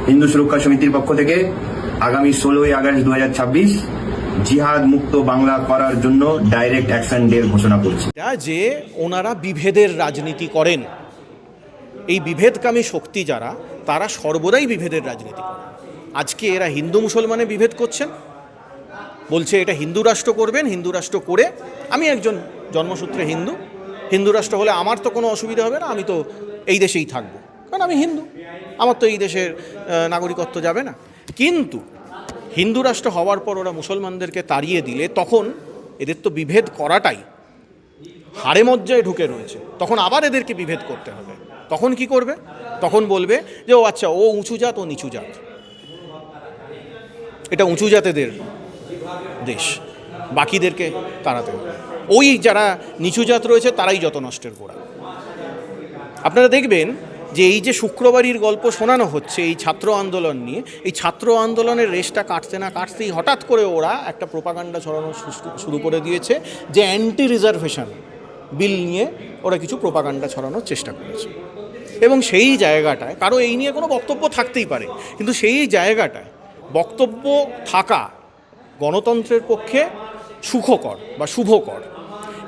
হিন্দু সুরক্ষা সমিতির পক্ষ থেকে আগামী 16ই আগস্ট 2026 জিহাদ মুক্ত বাংলা করার জন্য ডাইরেক্ট অ্যাকশন ডে ঘোষণা করছি। যে ওনারা বিভেদের রাজনীতি করেন, এই বিভেদকামী শক্তি যারা, তারা সর্বদাই বিভেদের রাজনীতি করে। আজকে এরা হিন্দু মুসলমানে বিভেদ করছেন, বলছে এটা হিন্দু রাষ্ট্র করবেন, হিন্দু রাষ্ট্র করে আমি একজন জন্মসূত্রে হিন্দু, হিন্দু রাষ্ট্র হলে আমার তো কোনো অসুবিধা হবে না, আমি তো এই দেশেই থাকবো, কারণ আমি হিন্দু, আমার তো এই দেশের নাগরিকত্ব যাবে না। কিন্তু হিন্দু রাষ্ট্র হওয়ার পর ওরা মুসলমানদেরকে তাড়িয়ে দিলে তখন এদের তো বিভেদ করাটাই হাড়ে মজ্জায় ঢুকে রয়েছে, তখন আবার এদেরকে বিভেদ করতে হবে। তখন কি করবে? তখন বলবে যে ও আচ্ছা, ও উঁচু জাত, ও নিচু জাত, এটা উঁচু জাতেদের দেশ, বাকিদেরকে তাড়াতে হবে। ওই যারা নিচু জাত রয়েছে তারাই যত নষ্টের গোড়া। আপনারা দেখবেন যে এই যে শুক্রবারের গল্প শোনানো হচ্ছে এই ছাত্র আন্দোলন নিয়ে, এই ছাত্র আন্দোলনের রেশটা কাটতে না কাটতেই হঠাৎ করে ওরা একটা প্রোপাগান্ডা ছড়ানো শুরু করে দিয়েছে যে অ্যান্টি রিজার্ভেশন বিল নিয়ে ওরা কিছু প্রোপাগান্ডা ছড়ানোর চেষ্টা করেছে। এবং সেই জায়গাটায় কারো এই নিয়ে কোনো বক্তব্য থাকতেই পারে, কিন্তু সেই জায়গাটায় বক্তব্য থাকা গণতন্ত্রের পক্ষে সুখকর বা শুভকর,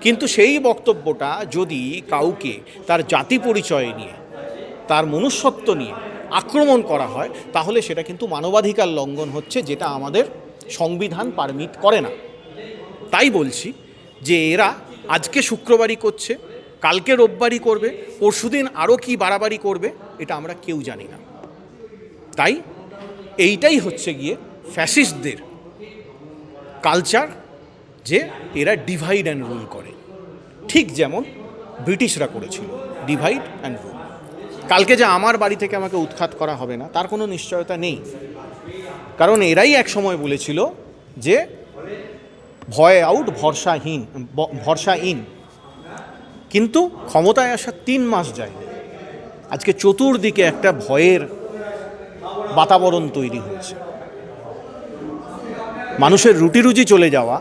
কিন্তু সেই বক্তব্যটা যদি কাউকে তার জাতি পরিচয় নিয়ে, তার মনুষ্যত্ব নিয়ে আক্রমণ করা হয়, তাহলে সেটা কিন্তু মানবাধিকার লঙ্ঘন হচ্ছে, যেটা আমাদের সংবিধান পারমিট করে না। তাই বলছি যে এরা আজকে শুক্রবারই করছে, কালকে রোববারই করবে, পরশুদিন আরও কি বাড়াবাড়ি করবে, এটা আমরা কেউ জানি না। তাই এইটাই হচ্ছে গিয়ে ফ্যাসিস্টদের কালচার, যে এরা ডিভাইড অ্যান্ড রুল করে, ঠিক যেমন ব্রিটিশরা করেছিল ডিভাইড অ্যান্ড রুল। কালকে যে আমার বাড়ি থেকে আমাকে উৎখাত করা হবে না তার কোনো নিশ্চয়তা নেই, কারণ এরাই এক সময় বলেছিল যে ভয় আউট ভরসা ইন, কিন্তু ক্ষমতায় আসার 3 মাস যায়নি, আজকে চতুর্দিকে একটা ভয়ের বাতাবরণ তৈরি হয়েছে। মানুষের রুটি রুজি চলে যাওয়া,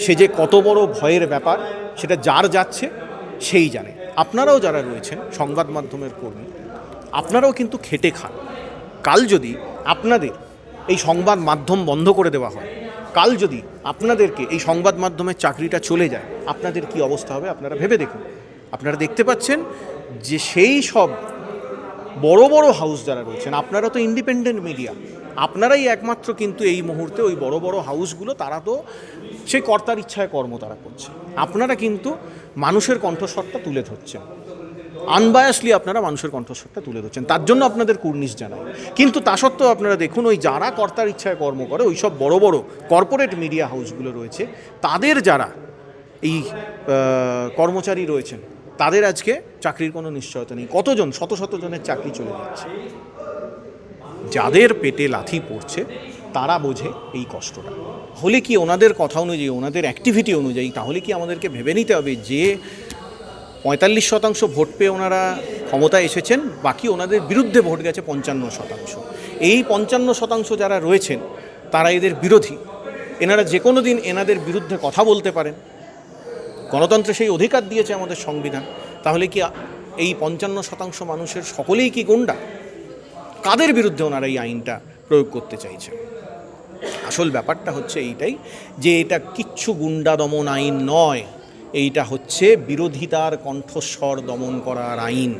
সে যে কত বড় ভয়ের ব্যাপার সেটা যার যাচ্ছে সেই জানে। আপনারাও যারা রয়েছেন সংবাদ মাধ্যমের কর্মী, আপনারাও কিন্তু খেটে খান। কাল যদি আপনাদের এই সংবাদ মাধ্যম বন্ধ করে দেওয়া হয়, কাল যদি আপনাদেরকে এই সংবাদ মাধ্যমের চাকরিটা চলে যায়, আপনাদের কি অবস্থা হবে আপনারা ভেবে দেখুন। আপনারা দেখতে পাচ্ছেন যে সেই সব বড় বড় হাউস যারা রয়েছেন, আপনারা তো ইন্ডিপেন্ডেন্ট মিডিয়া, আপনারাই একমাত্র কিন্তু এই মুহূর্তে ওই বড় বড় হাউসগুলো, তারা তো সেই কর্তার ইচ্ছায় কর্ম তারা করছে। আপনারা কিন্তু মানুষের কণ্ঠস্বরটা তুলে ধরছেন, আনবায়াসলি আপনারা মানুষের কণ্ঠস্বরটা তুলে ধরছেন, তার জন্য আপনাদের কুর্নিশ জানাই। কিন্তু তা সত্ত্বেও আপনারা দেখুন, ওই যারা কর্তার ইচ্ছায় কর্ম করে, ওই সব বড় বড় কর্পোরেট মিডিয়া হাউসগুলো রয়েছে, তাদের যারা এই কর্মচারী রয়েছেন, তাদের আজকে চাকরির কোনো নিশ্চয়তা নেই। কতজন, শত শত জনের চাকরি চলে যাচ্ছে। যাদের পেটে লাথি পড়ছে তারা বোঝে এই কষ্টটা। হলে কি ওনাদের কথা অনুযায়ী, ওনাদের অ্যাক্টিভিটি অনুযায়ী, তাহলে কি আমাদেরকে ভেবে নিতে হবে যে 45% ভোট পেয়ে ওনারা ক্ষমতায় এসেছেন, বাকি ওনাদের বিরুদ্ধে ভোট গেছে 55%। এই 55% যারা রয়েছেন তারা এদের বিরোধী। এনারা যে কোনো দিন এনাদের বিরুদ্ধে কথা বলতে পারেন, গণতন্ত্রে সেই অধিকার দিয়েছে আমাদের সংবিধান। তাহলে কি এই 55% মানুষের সকলেই কি গুন্ডা? কাদের বিরুদ্ধে ওনারা এই আইনটা প্রয়োগ করতে চাইছেন? আসল ব্যাপারটা হচ্ছে এইটাই, যে এটা কিচ্ছু গুন্ডা দমন আইন নয়, এইটা হচ্ছে বিরোধিতার কণ্ঠস্বর দমন করার আইন।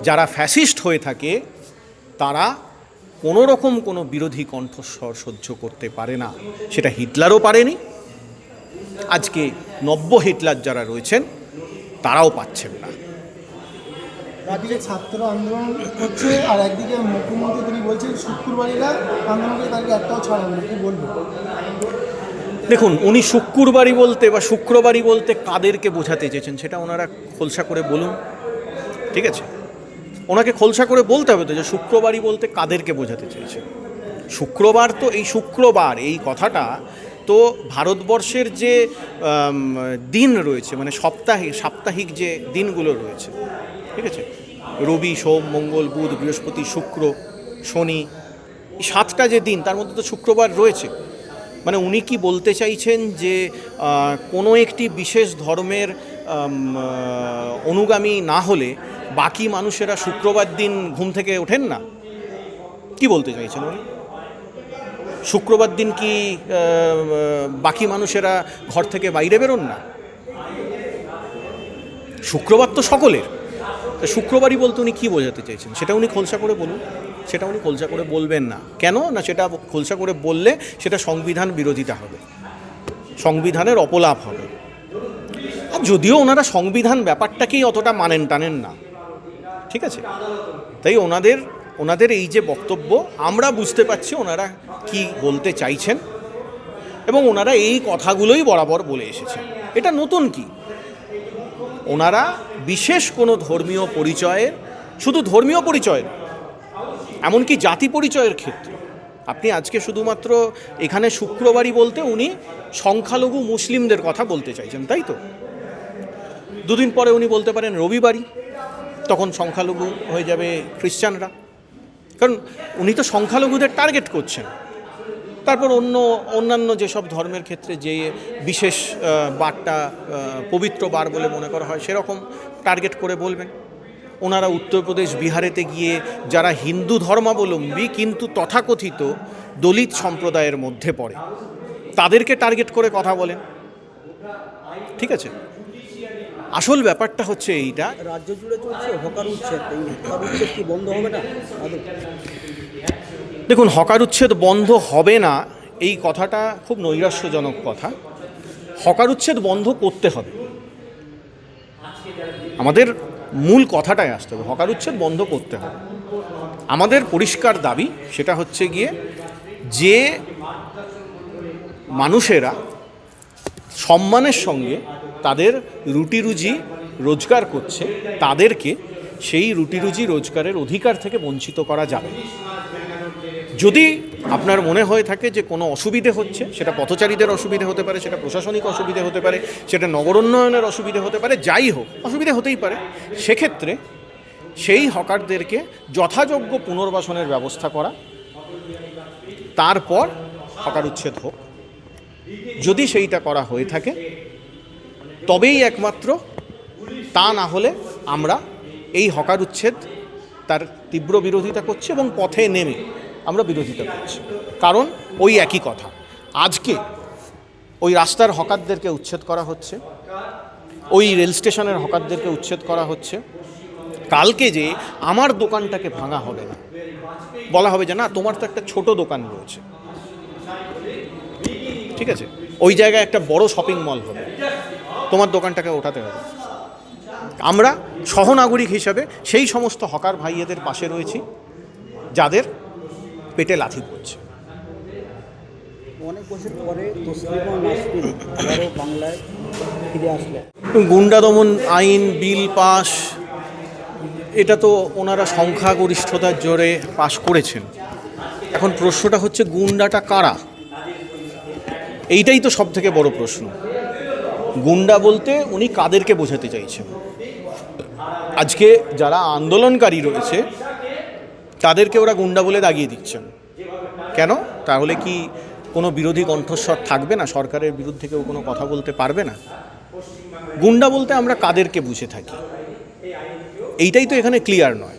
যারা ফ্যাসিস্ট হয়ে থাকে তারা কোনো রকম কোনো বিরোধী কণ্ঠস্বর সহ্য করতে পারে না। সেটা হিটলারও পারেনি, আজকে নব্য হিটলার যারা রয়েছেন তারাও পাচ্ছেন না। একদিকে ছাত্র আন্দোলন হচ্ছে আর একদিকে মুখ্যমন্ত্রী তিনি বলছেন শুক্রবারীরা আন্দোলনের তারিখ একটাও ছাড়াবে না, কি বলবেন? দেখুন, উনি শুক্রবারই বলতে বা শুক্রবারই বলতে কাদেরকে বোঝাতে চেয়েছেন সেটা ওনারা খোলসা করে বলুন, ঠিক আছে? ওনাকে খোলসা করে বলতে হবে তো যে শুক্রবারই বলতে কাদেরকে বোঝাতে চেয়েছেন। শুক্রবার তো এই শুক্রবার এই কথাটা তো ভারতবর্ষের যে দিন রয়েছে, মানে সাপ্তাহিক যে দিনগুলো রয়েছে, ঠিক আছে, রবি, সোম, মঙ্গল, বুধ, বৃহস্পতি, শুক্র, শনি, এই 7টা যে দিন, তার মধ্যে তো শুক্রবার রয়েছে। মানে উনি কি বলতে চাইছেন যে কোনো একটি বিশেষ ধর্মের অনুগামী না হলে বাকি মানুষেরা শুক্রবার দিন ঘুম থেকে ওঠেন না? কি বলতে চাইছেন উনি? শুক্রবার দিন কি বাকি মানুষেরা ঘর থেকে বাইরে বেরোন না? শুক্রবার তো সকলের। তা শুক্রবারই বলতে উনি কী বোঝাতে চাইছেন সেটা উনি খোলসা করে বলুন। সেটা উনি খোলসা করে বলবেন না। কেন না? সেটা খোলসা করে বললে সেটা সংবিধান বিরোধিতা হবে, সংবিধানের অপলাপ হবে। আর যদিও ওনারা সংবিধান ব্যাপারটাকেই অতটা মানেন টানেন না, ঠিক আছে, তাই ওনাদের এই যে বক্তব্য আমরা বুঝতে পারছি ওনারা কি বলতে চাইছেন, এবং ওনারা এই কথাগুলোই বরাবর বলে এসেছেন। এটা নতুন কি, ওনারা বিশেষ কোনো ধর্মীয় পরিচয়ের, শুধু ধর্মীয় পরিচয়ের, এমনকি জাতি পরিচয়ের ক্ষেত্রে আপনি আজকে শুধুমাত্র এখানে শুক্রবারই বলতে উনি সংখ্যালঘু মুসলিমদের কথা বলতে চাইছেন, তাই তো? দুদিন পরে উনি বলতে পারেন রবিবারই, তখন সংখ্যালঘু হয়ে যাবে খ্রিশ্চানরা, কারণ উনি তো সংখ্যালঘুদের টার্গেট করছেন। তারপর অন্যান্য যেসব ধর্মের ক্ষেত্রে যে বিশেষ বারটা পবিত্র বার বলে মনে করা হয় সেরকম টার্গেট করে বলবেন। ওনারা উত্তরপ্রদেশ বিহারেতে গিয়ে যারা হিন্দু ধর্মাবলম্বী কিন্তু তথাকথিত দলিত সম্প্রদায়ের মধ্যে পড়ে তাদেরকে টার্গেট করে কথা বলেন, ঠিক আছে? আসল ব্যাপারটা হচ্ছে এইটা, রাজ্য জুড়ে চলছে হকার উচ্ছেদ, এই হকার উচ্ছেদ কি বন্ধ হবে না? দেখুন, হকার উচ্ছেদ বন্ধ হবে না এই কথাটা খুব নৈরাশ্যজনক কথা। হকার উচ্ছেদ বন্ধ করতে হবে, আমাদের মূল কথাটাই আসতে হবে, হকার উচ্ছেদ বন্ধ করতে হবে। আমাদের পরিষ্কার দাবি সেটা হচ্ছে গিয়ে যে মানুষেরা সম্মানের সঙ্গে তাদের রুটি রুজি রোজগার করছে তাদেরকে সেই রুটি রুজি রোজগারের অধিকার থেকে বঞ্চিত করা যাবে। যদি আপনার মনে হয়ে থাকে যে কোনো অসুবিধে হচ্ছে, সেটা পথচারীদের অসুবিধে হতে পারে, সেটা প্রশাসনিক অসুবিধে হতে পারে, সেটা নগর উন্নয়নের অসুবিধে হতে পারে, যাই হোক অসুবিধে হতেই পারে, সেক্ষেত্রে সেই হকারদেরকে যথাযোগ্য পুনর্বাসনের ব্যবস্থা করা, তারপর হকার উচ্ছেদ হোক। যদি সেইটা করা হয়ে থাকে তবেই একমাত্র, তা না হলে আমরা এই হকার উচ্ছেদ তার তীব্র বিরোধিতা করছি এবং পথে নেমে আমরা বিরোধিতা করছি। কারণ ওই একই কথা, আজকে ওই রাস্তার হকারদেরকে উচ্ছেদ করা হচ্ছে, ওই রেল স্টেশনের হকারদেরকে উচ্ছেদ করা হচ্ছে, কালকে যে আমার দোকানটাকে ভাঙা হবে না, বলা হবে যে না তোমার তো একটা ছোট দোকান রয়েছে, ঠিক আছে, ওই জায়গায় একটা বড় শপিং মল হবে, তোমার দোকানটাকে ওঠাতে হবে। আমরা সহনাগরিক হিসাবে সেই সমস্ত হকার ভাইয়েদের পাশে রয়েছি যাদের পেটে লাথি পড়ছে। অনেক বছর পরে তসলিমা নাসরিন আবারও বাংলায় ফিরে আসলে, গুন্ডা দমন আইন বিল পাস, এটা তো ওনারা সংখ্যাগরিষ্ঠতার জোরে পাস করেছেন। এখন প্রশ্নটা হচ্ছে গুন্ডাটা কারা, এইটাই তো সব থেকে বড় প্রশ্ন। গুন্ডা বলতে উনি কাদেরকে বোঝাতে চাইছেন? আজকে যারা আন্দোলনকারী রয়েছে তাদেরকে ওরা গুন্ডা বলে দাগিয়ে দিচ্ছেন কেন? তাহলে কি কোনো বিরোধী কণ্ঠস্বর থাকবে না? সরকারের বিরুদ্ধে কেউ কোনো কথা বলতে পারবে না? গুন্ডা বলতে আমরা কাদেরকে বুঝে থাকি এইটাই তো এখানে ক্লিয়ার নয়।